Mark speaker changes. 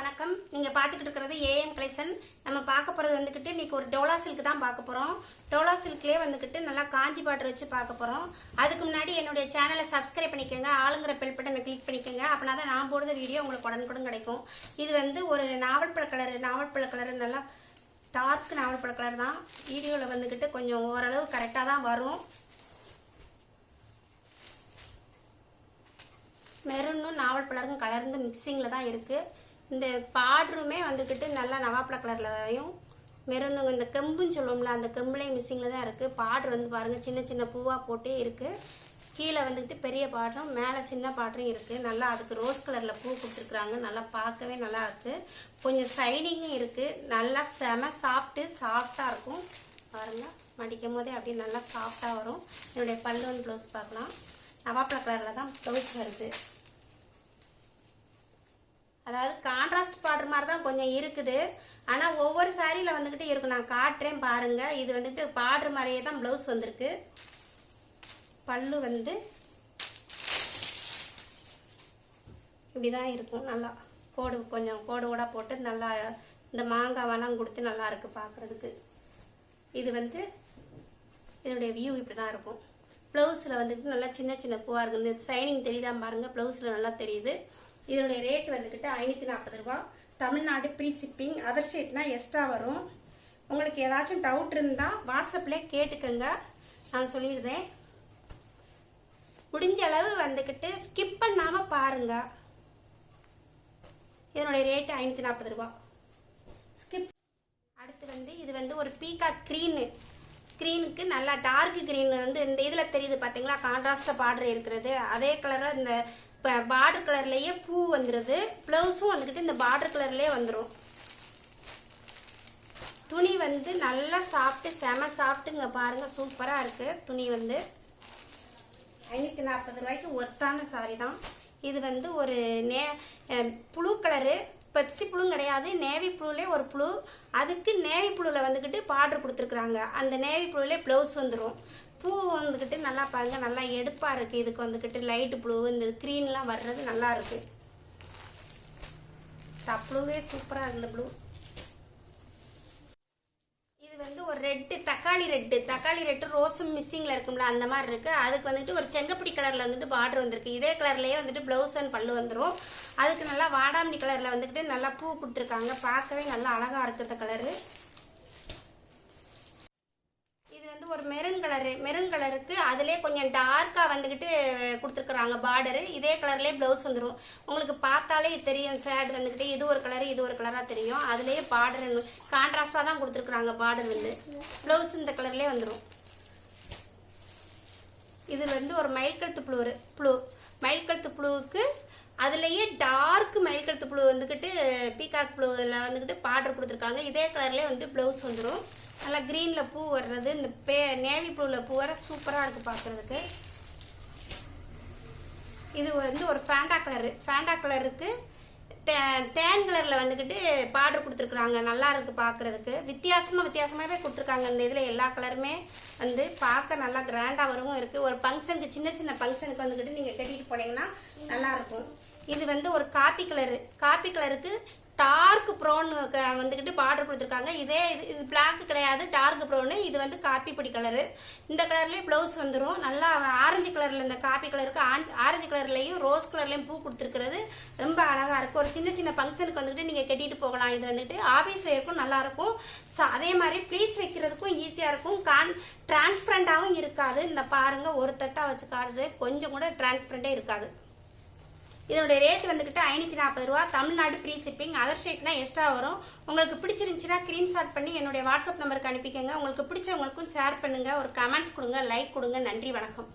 Speaker 1: வணக்கம். நீங்கள் பார்த்துக்கிட்டு இருக்கிறது ஏஎம் கலெக்ஷன். நம்ம பார்க்க போகிறது வந்துக்கிட்டு இன்றைக்கி ஒரு டோலா சில்க் தான் பார்க்க போகிறோம். டோலா சில்க்லேயே வந்துக்கிட்டு நல்லா காஞ்சி பார்டர் வச்சு பார்க்க போகிறோம். அதுக்கு முன்னாடி என்னுடைய சேனலை சப்ஸ்கிரைப் பண்ணிக்கோங்க, ஆளுங்கிற பெல் பட்டனை கிளிக் பண்ணிக்கோங்க. அப்படின்னா தான் நான் போடுற வீடியோ உங்களுக்கு உடனுக்குடன் கிடைக்கும். இது வந்து ஒரு நாவல் பழ கலரு நல்லா டார்க் நாவல் பழ கலர் தான். வீடியோவில் வந்துக்கிட்டு கொஞ்சம் ஓரளவு கரெக்டாக தான் வரும். மெரூனும் நாவல் பழரும் கலர்ந்து மிக்சிங்கில் தான் இருக்குது. இந்த பார்டருமே வந்துக்கிட்டு நல்லா நவாப்பழ கலர்லையும் மெரூனுங்க இந்த கெம்புன்னு சொல்லுவோம்ல, அந்த கெம்புலேயும் மிக்சிங்கில் தான் இருக்குது. பார்டர் வந்து பாருங்கள், சின்ன சின்ன பூவாக போட்டே இருக்குது. கீழே வந்துக்கிட்டு பெரிய பார்டரும் மேலே சின்ன பார்டரும் இருக்குது. நல்லா அதுக்கு ரோஸ் கலரில் பூ கொடுத்துருக்குறாங்க. நல்லா பார்க்கவே நல்லா இருக்குது. கொஞ்சம் சைனிங்கும் இருக்குது. நல்லா செம சாஃப்டாக இருக்கும். பாருங்கள், மடிக்கும் போதே அப்படியே நல்லா சாஃப்டாக வரும். என்னுடைய பல்லுவன் ப்ளவுஸ் பார்க்கலாம். நவாப்பழ கலரில் தான் ப்ளவுஸ் வருது. அதாவது கான்ட்ராஸ்ட் பார்டர் மாதிரி தான் கொஞ்சம் இருக்குது. ஆனால் ஒவ்வொரு சாரியில் வந்துக்கிட்டு இருக்கும். நான் காட்டுறேன் பாருங்கள். இது வந்துட்டு பார்டர் மாதிரியே தான் ப்ளவுஸ் வந்திருக்கு. பல்லு வந்து இப்படி தான் இருக்கும். நல்லா கொஞ்சம் கோடு போட்டு நல்லா இந்த மாங்காவெல்லாம் கொடுத்து நல்லா இருக்குது பார்க்குறதுக்கு. இது வந்து இதனுடைய வியூ இப்படி தான் இருக்கும். ப்ளவுஸில் வந்துட்டு நல்லா சின்ன சின்ன பூவாக இருக்குது. இந்த சைனிங் தெரியுதா பாருங்கள், ப்ளவுஸில் நல்லா தெரியுது. இதனுடைய ரேட் வந்துக்கிட்டு 540 ரூபா. Tamil Nadu free shipping. அதர் ஸ்டேட்னா எக்ஸ்ட்ரா வரும். உங்களுக்கு ஏதாச்சும் டவுட் இருந்தால் வாட்ஸ்அப்லேயே கேட்டுக்கோங்க, நான் சொல்லிடுறேன். முடிஞ்ச அளவு வந்துக்கிட்டு ஸ்கிப் பண்ணாமல் பாருங்கள். இதனுடைய ரேட்டு 540 ரூபா. ஸ்கிப். அடுத்து வந்து இது வந்து ஒரு பீகாக் க்ரீனுக்கு நல்லா டார்க் க்ரீன் வந்து இந்த இதில் தெரியுது பார்த்தீங்களா, கான்ட்ராஸ்டாக பார்டர் இருக்கிறது. அதே கலரில் இந்த இப்போ பார்டர் கலர்லேயே பூ வந்துடுது. ப்ளவுஸும் வந்துக்கிட்டு இந்த பார்டர் கலர்லேயே வந்துடும். துணி வந்து நல்லா செம சாஃப்ட்டுங்க பாருங்கள், சூப்பராக இருக்குது. துணி வந்து 540 ரூபாய்க்கு ஒர்த்தான சாரி தான். இது வந்து ஒரு புளு கலரு, பெப்சி புளும் கிடையாது, நேவி புளுலே ஒரு புளு. அதுக்கு நேவி புளுவில் வந்துக்கிட்டு பார்டர் கொடுத்துருக்குறாங்க. அந்த நேவி புளுலே ப்ளவுஸ் வந்துடும். பூ வந்துக்கிட்டு நல்லா பாருங்கள், நல்லா எடுப்பாக இருக்குது. இதுக்கு வந்துக்கிட்டு லைட்டு ப்ளூ இந்த க்ரீன்லாம் வர்றது நல்லா இருக்குது. ப்ளூவே சூப்பராக இருக்குது இந்த ப்ளூ. இது வந்து ஒரு தக்காளி ரெட்டு ரோஸும் மிஸ்ஸிங்கில் இருக்கும்ல, அந்த மாதிரி இருக்குது. அதுக்கு வந்துட்டு ஒரு செங்கப்படி கலரில் வந்துட்டு பார்டர் வந்திருக்கு. இதே கலர்லேயே வந்துட்டு ப்ளவுஸ் அண்ட் பல்லு வந்துடும். அதுக்கு நல்லா வாடாமணி கலரில் வந்துக்கிட்டு நல்லா பூ கொடுத்துருக்காங்க. பார்க்கவே நல்லா அழகாக இருக்குது இந்த கலரு. ஒரு மெரூன் கலருக்கு அதிலே கொஞ்சம் டார்க்காக வந்துக்கிட்டு கொடுத்துருக்குறாங்க பார்டரு. இதே கலர்லேயே ப்ளவுஸ் வந்துடும். உங்களுக்கு பார்த்தாலே தெரியும் ஷேட் வந்துக்கிட்டு இது ஒரு கலராக தெரியும். அதுலேயே பார்டர் கான்ட்ராஸ்டாக தான் கொடுத்துருக்குறாங்க. பார்டர் வந்து ப்ளவுஸ் இந்த கலர்லேயே வந்துடும். இது வந்து ஒரு மயில் கழுத்து ப்ளூவுக்கு அதுலேயே டார்க் மயில் கழுத்து ப்ளூ வந்துக்கிட்டு பீகாக் ப்ளூவில் வந்துக்கிட்டு பார்டர் கொடுத்துருக்காங்க. இதே கலர்லேயே வந்துட்டு ப்ளவுஸ் வந்துடும். நல்லா க்ரீனில் பூ வர்றது, இந்த நேவி ப்ளூவில் பூ வர சூப்பராக இருக்குது பார்க்குறதுக்கு. இது வந்து ஒரு ஃபேண்டா கலருக்கு தேன் கலரில் வந்துக்கிட்டு பார்டர் கொடுத்துருக்குறாங்க. நல்லா இருக்குது பார்க்குறதுக்கு. வித்தியாசமாகவே கொடுத்துருக்காங்க. இந்த இதில் எல்லா கலருமே வந்து பார்க்க நல்லா கிராண்டாகவும் இருக்குது. ஒரு ஃபங்க்ஷனுக்கு சின்ன ஃபங்க்ஷனுக்கு வந்துக்கிட்டு நீங்கள் கட்டிட்டு போனீங்கன்னா நல்லாயிருக்கும். இது வந்து ஒரு காப்பி கலருக்கு டார்க் ப்ரௌன் வந்துக்கிட்டு பார்டர் கொடுத்துருக்காங்க. இது பிளாக் கிடையாது, டார்க் ப்ரௌனு. இது வந்து காப்பி பொடி கலரு. இந்த கலர்லேயே ப்ளவுஸ் வந்துடும். நல்லா ஆரஞ்சு கலரில் இந்த காப்பி கலருக்கு ஆரஞ்சு கலர்லேயும் ரோஸ் கலர்லேயும் பூ கொடுத்துருக்கிறது ரொம்ப அழகாக இருக்குது. ஒரு சின்ன ஃபங்க்ஷனுக்கு வந்துக்கிட்டு நீங்கள் கட்டிட்டு போகலாம். இது வந்துட்டு ஆஃபீஸ் வேர்க்கும் நல்லாயிருக்கும். அதே மாதிரி ப்ளீஸ் வைக்கிறதுக்கும் ஈஸியாக இருக்கும். டிரான்ஸ்பரண்டாகவும் இருக்காது. இந்த பாருங்கள், ஒரு தட்டாக வச்சு காட்டுறது கொஞ்சம் கூட டிரான்ஸ்பரண்டே இருக்காது. இதனுடைய ரேட் வந்துக்கிட்டு 540 ரூபா. Tamil Nadu free shipping. அதர் ஸ்டேட்னா எக்ஸ்ட்ரா வரும். உங்களுக்கு பிடிச்சிருந்துச்சுன்னா ஸ்க்ரீன்ஷாட் பண்ணி என்னுடைய வாட்ஸ்அப் நம்பருக்கு அனுப்பிக்கங்க. உங்களுக்கு பிடிச்சவங்களுக்கும் ஷேர் பண்ணுங்கள். ஒரு கமெண்ட்ஸ் கொடுங்க, லைக் கொடுங்க. நன்றி, வணக்கம்.